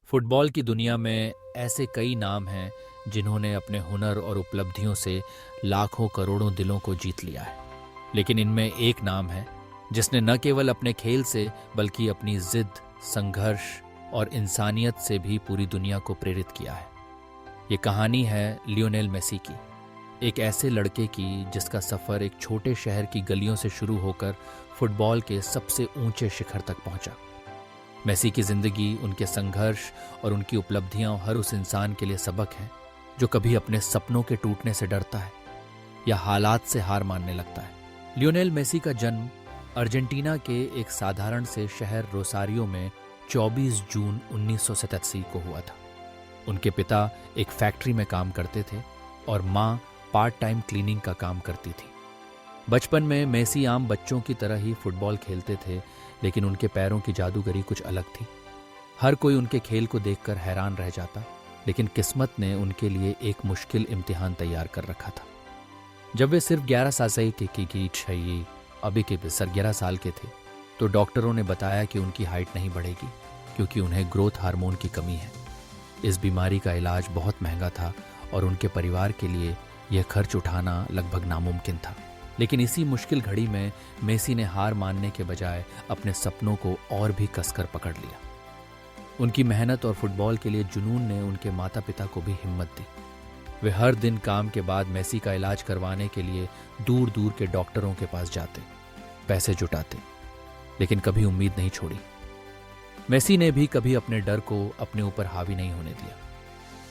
Football की दुनिया में ऐसे कई नाम हैं जिन्होंने अपने हुनर और उपलब्धियों से लाखों करोड़ों दिलों को जीत लिया है। लेकिन इनमें एक नाम है जिसने न केवल अपने खेल से बल्कि अपनी जिद, संघर्ष और इंसानियत से भी पूरी दुनिया को प्रेरित किया है। ये कहानी है लियोनेल मेसी की, एक ऐसे लड़के की जिसका सफ़र एक छोटे शहर की गलियों से शुरू होकर फुटबॉल के सबसे ऊंचे शिखर तक पहुंचा। मेसी की जिंदगी, उनके संघर्ष और उनकी उपलब्धियां हर उस इंसान के लिए सबक हैं जो कभी अपने सपनों के टूटने से डरता है या हालात से हार मानने लगता है। लियोनेल मेसी का जन्म अर्जेंटीना के एक साधारण से शहर रोसारियो में 24 जून 1987 को हुआ था। उनके पिता एक फैक्ट्री में काम करते थे और माँ पार्ट टाइम क्लीनिंग का काम करती थी। बचपन में मेसी आम बच्चों की तरह ही फुटबॉल खेलते थे, लेकिन उनके पैरों की जादूगरी कुछ अलग थी। हर कोई उनके खेल को देखकर हैरान रह जाता, लेकिन किस्मत ने उनके लिए एक मुश्किल इम्तिहान तैयार कर रखा था। जब वे सिर्फ 11 साल के थे तो डॉक्टरों ने बताया कि उनकी हाइट नहीं बढ़ेगी क्योंकि उन्हें ग्रोथ हार्मोन की कमी है। इस बीमारी का इलाज बहुत महंगा था और उनके परिवार के लिए यह खर्च उठाना लगभग नामुमकिन था। लेकिन इसी मुश्किल घड़ी में मेसी ने हार मानने के बजाय अपने सपनों को और भी कसकर पकड़ लिया। उनकी मेहनत और फुटबॉल के लिए जुनून ने उनके माता पिता को भी हिम्मत दी। वे हर दिन काम के बाद मेसी का इलाज करवाने के लिए दूर दूर के डॉक्टरों के पास जाते, पैसे जुटाते, लेकिन कभी उम्मीद नहीं छोड़ी। मेसी ने भी कभी अपने डर को अपने ऊपर हावी नहीं होने दिया।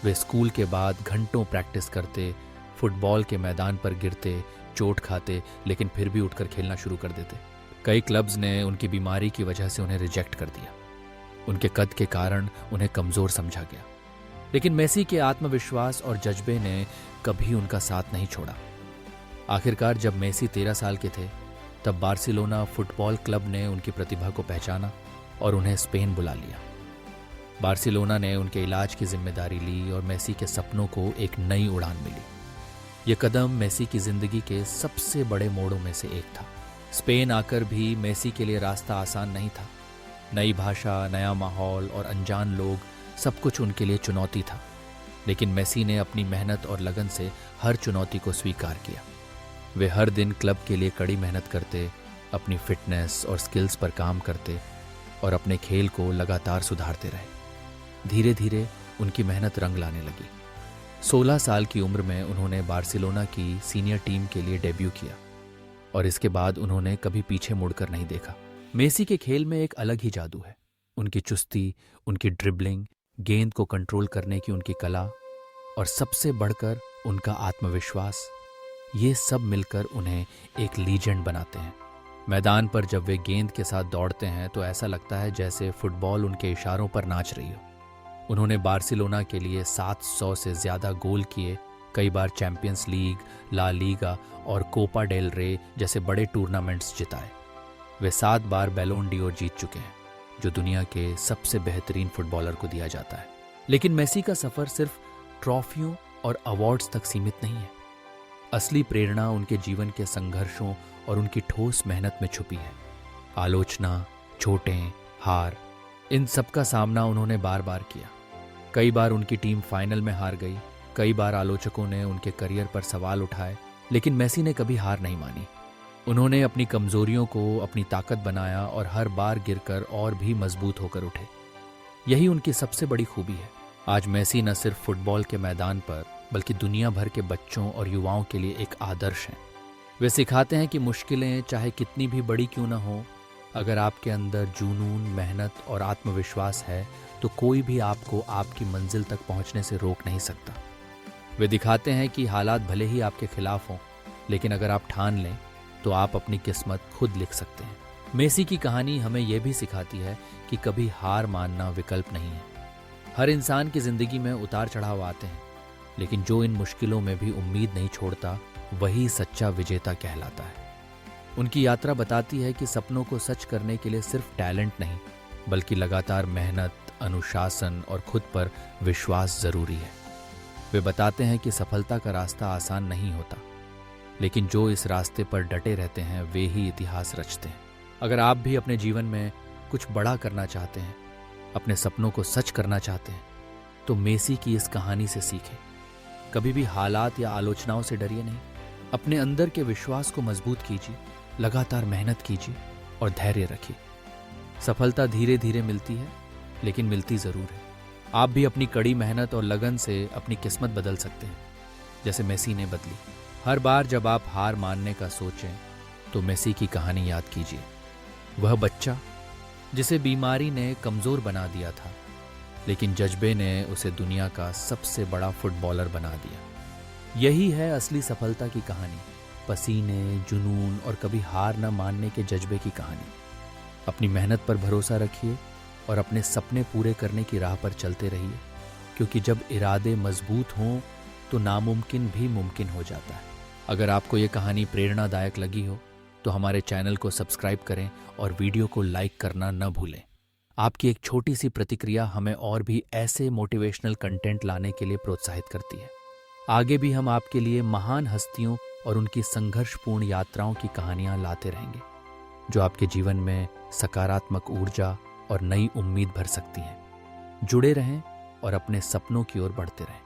वे स्कूल के बाद घंटों प्रैक्टिस करते, फुटबॉल के मैदान पर गिरते, चोट खाते, लेकिन फिर भी उठकर खेलना शुरू कर देते। कई क्लब्स ने उनकी बीमारी की वजह से उन्हें रिजेक्ट कर दिया। उनके कद के कारण उन्हें कमजोर समझा गया, लेकिन मेसी के आत्मविश्वास और जज्बे ने कभी उनका साथ नहीं छोड़ा। आखिरकार जब मेसी 13 साल के थे तब बार्सिलोना फुटबॉल क्लब ने उनकी प्रतिभा को पहचाना और उन्हें स्पेन बुला लिया। बार्सिलोना ने उनके इलाज की जिम्मेदारी ली और मेसी के सपनों को एक नई उड़ान मिली। ये कदम मेसी की जिंदगी के सबसे बड़े मोड़ों में से एक था। स्पेन आकर भी मेसी के लिए रास्ता आसान नहीं था। नई भाषा, नया माहौल और अनजान लोग, सब कुछ उनके लिए चुनौती था। लेकिन मेसी ने अपनी मेहनत और लगन से हर चुनौती को स्वीकार किया। वे हर दिन क्लब के लिए कड़ी मेहनत करते, अपनी फिटनेस और स्किल्स पर काम करते और अपने खेल को लगातार सुधारते रहे। धीरे धीरे उनकी मेहनत रंग लाने लगी। 16 साल की उम्र में उन्होंने बार्सिलोना की सीनियर टीम के लिए डेब्यू किया और इसके बाद उन्होंने कभी पीछे मुड़कर नहीं देखा। मेसी के खेल में एक अलग ही जादू है। उनकी चुस्ती, उनकी ड्रिबलिंग, गेंद को कंट्रोल करने की उनकी कला और सबसे बढ़कर उनका आत्मविश्वास, ये सब मिलकर उन्हें एक लीजेंड बनाते हैं। मैदान पर जब वे गेंद के साथ दौड़ते हैं तो ऐसा लगता है जैसे फुटबॉल उनके इशारों पर नाच रही हो। उन्होंने बार्सिलोना के लिए 700 से ज्यादा गोल किए, कई बार चैंपियंस लीग, ला लीगा और कोपा डेल रे जैसे बड़े टूर्नामेंट्स जिताए। वे 7 बार बैलोन डी ओर जीत चुके हैं, जो दुनिया के सबसे बेहतरीन फुटबॉलर को दिया जाता है। लेकिन मेसी का सफर सिर्फ ट्रॉफियों और अवार्ड्स तक सीमित नहीं है। असली प्रेरणा उनके जीवन के संघर्षों और उनकी ठोस मेहनत में छुपी है। आलोचना, चोटें, हार, इन सब का सामना उन्होंने बार बार किया। कई बार उनकी टीम फाइनल में हार गई, कई बार आलोचकों ने उनके करियर पर सवाल उठाए, लेकिन मेसी ने कभी हार नहीं मानी। उन्होंने अपनी कमजोरियों को अपनी ताकत बनाया और हर बार गिरकर और भी मजबूत होकर उठे। यही उनकी सबसे बड़ी खूबी है। आज मेसी न सिर्फ फुटबॉल के मैदान पर बल्कि दुनिया भर के बच्चों और युवाओं के लिए एक आदर्श हैं। वे सिखाते हैं कि मुश्किलें चाहे कितनी भी बड़ी क्यों न हो, अगर आपके अंदर जुनून, मेहनत और आत्मविश्वास है तो कोई भी आपको आपकी मंजिल तक पहुंचने से रोक नहीं सकता। वे दिखाते हैं कि हालात भले ही आपके खिलाफ हों, लेकिन अगर आप ठान लें तो आप अपनी किस्मत खुद लिख सकते हैं। मेसी की कहानी हमें यह भी सिखाती है कि कभी हार मानना विकल्प नहीं है। हर इंसान की जिंदगी में उतार चढ़ाव आते हैं, लेकिन जो इन मुश्किलों में भी उम्मीद नहीं छोड़ता वही सच्चा विजेता कहलाता है। उनकी यात्रा बताती है कि सपनों को सच करने के लिए सिर्फ टैलेंट नहीं, बल्कि लगातार मेहनत, अनुशासन और खुद पर विश्वास जरूरी है। वे बताते हैं कि सफलता का रास्ता आसान नहीं होता, लेकिन जो इस रास्ते पर डटे रहते हैं वे ही इतिहास रचते हैं। अगर आप भी अपने जीवन में कुछ बड़ा करना चाहते हैं अपने सपनों को सच करना चाहते हैं तो मेसी की इस कहानी से सीखें। कभी भी हालात या आलोचनाओं से डरिए नहीं। अपने अंदर के विश्वास को मजबूत कीजिए, लगातार मेहनत कीजिए और धैर्य रखिए। सफलता धीरे धीरे मिलती है, लेकिन मिलती जरूर है। आप भी अपनी कड़ी मेहनत और लगन से अपनी किस्मत बदल सकते हैं, जैसे मेसी ने बदली। हर बार जब आप हार मानने का सोचें तो मेसी की कहानी याद कीजिए। वह बच्चा जिसे बीमारी ने कमजोर बना दिया था, लेकिन जज्बे ने उसे दुनिया का सबसे बड़ा फुटबॉलर बना दिया। यही है असली सफलता की कहानी, पसीने, जुनून और कभी हार न मानने के जज्बे की कहानी। अपनी मेहनत पर भरोसा रखिए और अपने सपने पूरे करने की राह पर चलते रहिए, क्योंकि जब इरादे मजबूत हों तो नामुमकिन भी मुमकिन हो जाता है। अगर आपको ये कहानी प्रेरणादायक लगी हो तो हमारे चैनल को सब्सक्राइब करें और वीडियो को लाइक करना न भूलें। आपकी एक छोटी सी प्रतिक्रिया हमें और भी ऐसे मोटिवेशनल कंटेंट लाने के लिए प्रोत्साहित करती है। आगे भी हम आपके लिए महान हस्तियों और उनकी संघर्षपूर्ण यात्राओं की कहानियां लाते रहेंगे, जो आपके जीवन में सकारात्मक ऊर्जा और नई उम्मीद भर सकती हैं। जुड़े रहें और अपने सपनों की ओर बढ़ते रहें।